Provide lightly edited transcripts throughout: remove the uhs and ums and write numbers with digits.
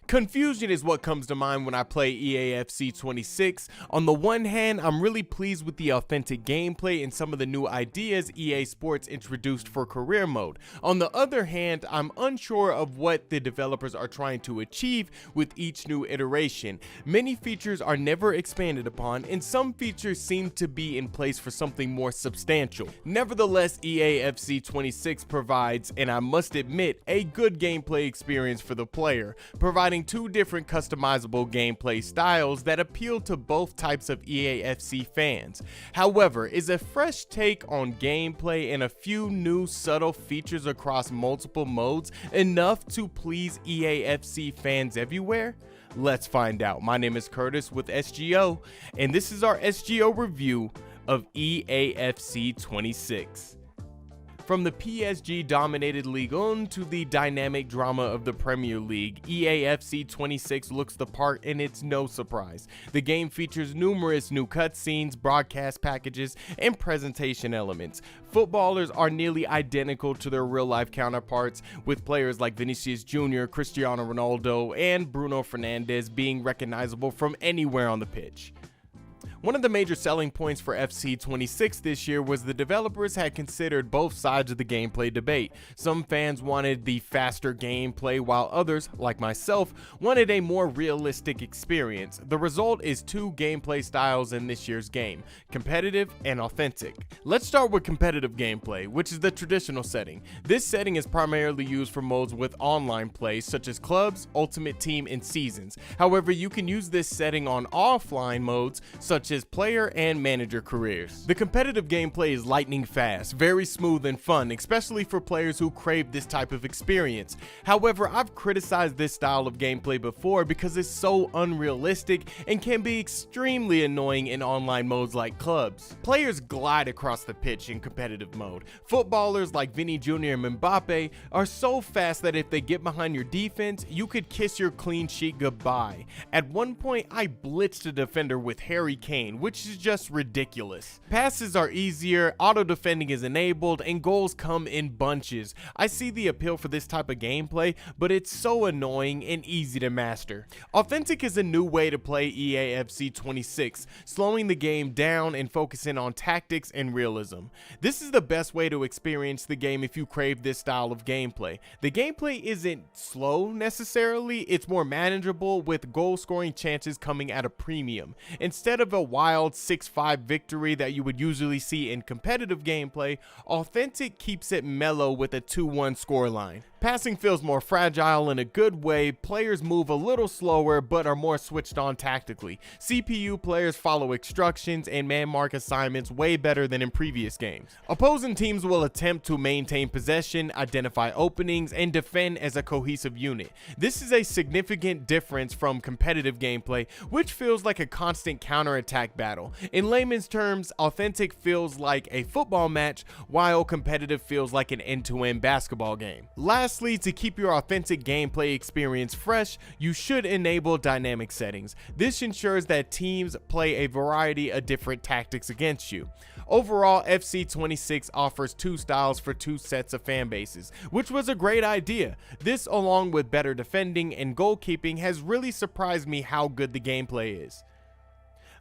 Confusion is what comes to mind when I play EAFC 26. On the one hand, I'm really pleased with the authentic gameplay and some of the new ideas EA Sports introduced for career mode. On the other hand, I'm unsure of what the developers are trying to achieve with each new iteration. Many features are never expanded upon, and some features seem to be in place for something more substantial. Nevertheless, EAFC 26 provides, and I must admit, a good gameplay experience for the player, providing two different customizable gameplay styles that appeal to both types of EAFC fans. However, is a fresh take on gameplay and a few new subtle features across multiple modes enough to please EAFC fans everywhere? Let's find out. My name is Curtis with SGO, and this is our SGO review of EAFC 26. From the PSG-dominated Ligue 1 to the dynamic drama of the Premier League, EAFC 26 looks the part, and it's no surprise. The game features numerous new cutscenes, broadcast packages, and presentation elements. Footballers are nearly identical to their real-life counterparts, with players like Vinicius Jr., Cristiano Ronaldo, and Bruno Fernandes being recognizable from anywhere on the pitch. One of the major selling points for FC 26 this year was the developers had considered both sides of the gameplay debate. Some fans wanted the faster gameplay, while others, like myself, wanted a more realistic experience. The result is two gameplay styles in this year's game: competitive and authentic. Let's start with competitive gameplay, which is the traditional setting. This setting is primarily used for modes with online play, such as clubs, ultimate team, and seasons. However, you can use this setting on offline modes, such as player and manager careers. The competitive gameplay is lightning fast, very smooth and fun, especially for players who crave this type of experience. However, I've criticized this style of gameplay before because it's so unrealistic and can be extremely annoying in online modes like clubs. Players glide across the pitch in competitive mode. Footballers like Vini Jr. and Mbappe are so fast that if they get behind your defense, you could kiss your clean sheet goodbye. At one point, I blitzed a defender with Harry Kane, which is just ridiculous. Passes are easier, auto defending is enabled, and goals come in bunches. I see the appeal for this type of gameplay, but it's so annoying and easy to master. Authentic is a new way to play EAFC 26, slowing the game down and focusing on tactics and realism. This is the best way to experience the game if you crave this style of gameplay. The gameplay isn't slow necessarily, it's more manageable, with goal scoring chances coming at a premium. Instead of a wild 6-5 victory that you would usually see in competitive gameplay, authentic keeps it mellow with a 2-1 scoreline. Passing feels more fragile in a good way, players move a little slower but are more switched on tactically. CPU players follow instructions and man-mark assignments way better than in previous games. Opposing teams will attempt to maintain possession, identify openings, and defend as a cohesive unit. This is a significant difference from competitive gameplay, which feels like a constant counterattack battle. In layman's terms, authentic feels like a football match, while competitive feels like an end-to-end basketball game. Lastly, to keep your authentic gameplay experience fresh, you should enable dynamic settings. This ensures that teams play a variety of different tactics against you. Overall, FC 26 offers two styles for two sets of fan bases, which was a great idea. This, along with better defending and goalkeeping, has really surprised me how good the gameplay is.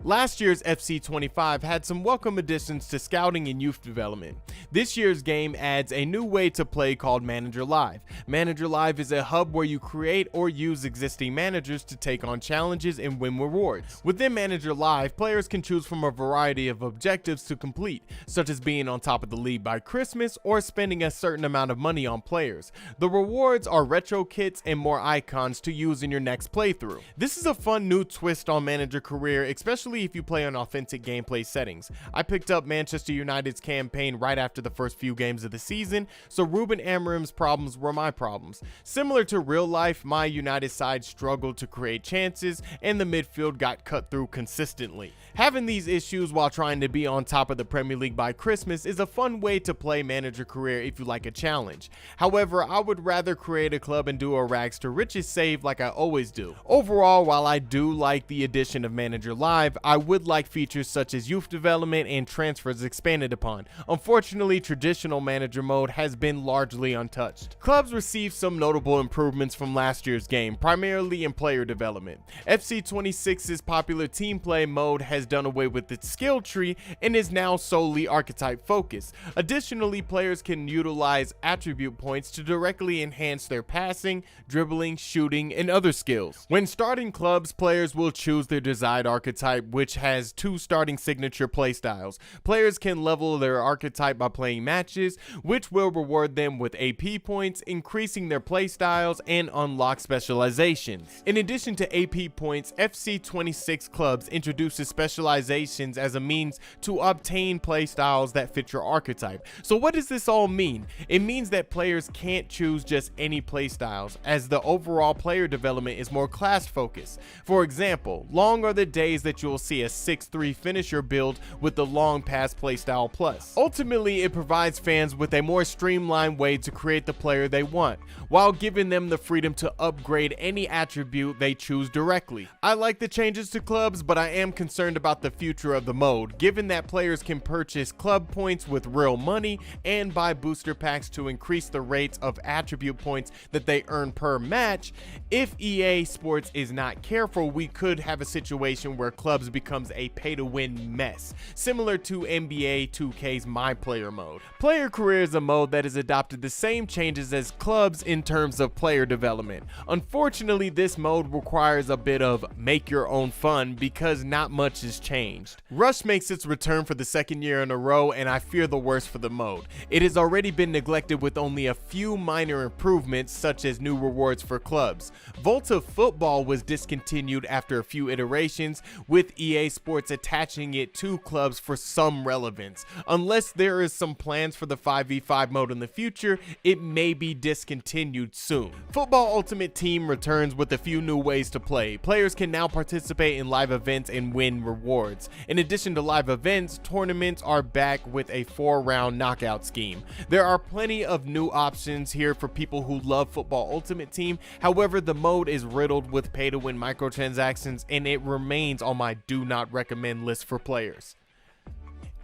Last year's FC 25 had some welcome additions to scouting and youth development. This year's game adds a new way to play called Manager Live. Manager Live is a hub where you create or use existing managers to take on challenges and win rewards. Within Manager Live, players can choose from a variety of objectives to complete, such as being on top of the league by Christmas or spending a certain amount of money on players. The rewards are retro kits and more icons to use in your next playthrough. This is a fun new twist on manager career, especially if you play on authentic gameplay settings. I picked up Manchester United's campaign right after the first few games of the season, so Ruben Amorim's problems were my problems. Similar to real life, my United side struggled to create chances, and the midfield got cut through consistently. Having these issues while trying to be on top of the Premier League by Christmas is a fun way to play manager career if you like a challenge. However, I would rather create a club and do a rags to riches save like I always do. Overall, while I do like the addition of Manager Live, 5, I would like features such as youth development and transfers expanded upon. Unfortunately, traditional manager mode has been largely untouched. Clubs received some notable improvements from last year's game, primarily in player development. FC 26's popular team play mode has done away with its skill tree and is now solely archetype focused. Additionally, players can utilize attribute points to directly enhance their passing, dribbling, shooting, and other skills. When starting clubs, players will choose their desired archetype, which has 2 starting signature playstyles. Players can level their archetype by playing matches, which will reward them with AP points, increasing their playstyles, and unlock specializations. In addition to AP points, FC 26 clubs introduces specializations as a means to obtain playstyles that fit your archetype. So what does this all mean? It means that players can't choose just any playstyles, as the overall player development is more class focused. For example, long are the days that you'll see a 6-3 finisher build with the long pass playstyle plus. Ultimately, it provides fans with a more streamlined way to create the player they want, while giving them the freedom to upgrade any attribute they choose directly. I like the changes to clubs, but I am concerned about the future of the mode, given that players can purchase club points with real money and buy booster packs to increase the rates of attribute points that they earn per match. If EA Sports is not careful, we could have a situation where clubs becomes a pay-to-win mess, similar to NBA 2K's My Player mode. Player Career is a mode that has adopted the same changes as clubs in terms of player development. Unfortunately, this mode requires a bit of make your own fun because not much has changed. Rush makes its return for the 2nd year in a row, and I fear the worst for the mode. It has already been neglected with only a few minor improvements, such as new rewards for clubs. Volta Football was discontinued after a few iterations, with EA Sports attaching it to clubs for some relevance. Unless there is some plans for the 5v5 mode in the future, it may be discontinued soon. Football Ultimate Team returns with a few new ways to play. Players can now participate in live events and win rewards. In addition to live events, tournaments are back with a 4-round knockout scheme. There are plenty of new options here for people who love Football Ultimate Team. However, the mode is riddled with pay-to-win microtransactions, and it remains on my do not recommend list for players.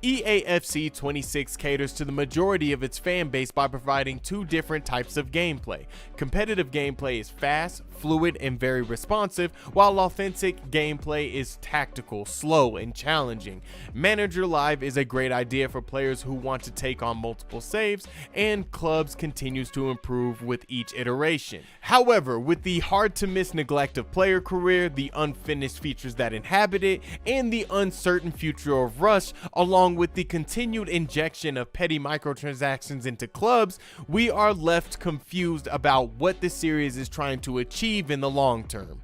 EAFC 26 caters to the majority of its fan base by providing 2 different types of gameplay. Competitive gameplay is fast, fluid, and very responsive, while authentic gameplay is tactical, slow, and challenging. Manager Live is a great idea for players who want to take on multiple saves, and clubs continues to improve with each iteration. However, with the hard-to-miss neglect of Player Career, the unfinished features that inhabit it, and the uncertain future of Rush, along with the continued injection of petty microtransactions into clubs, we are left confused about what the series is trying to achieve in the long term.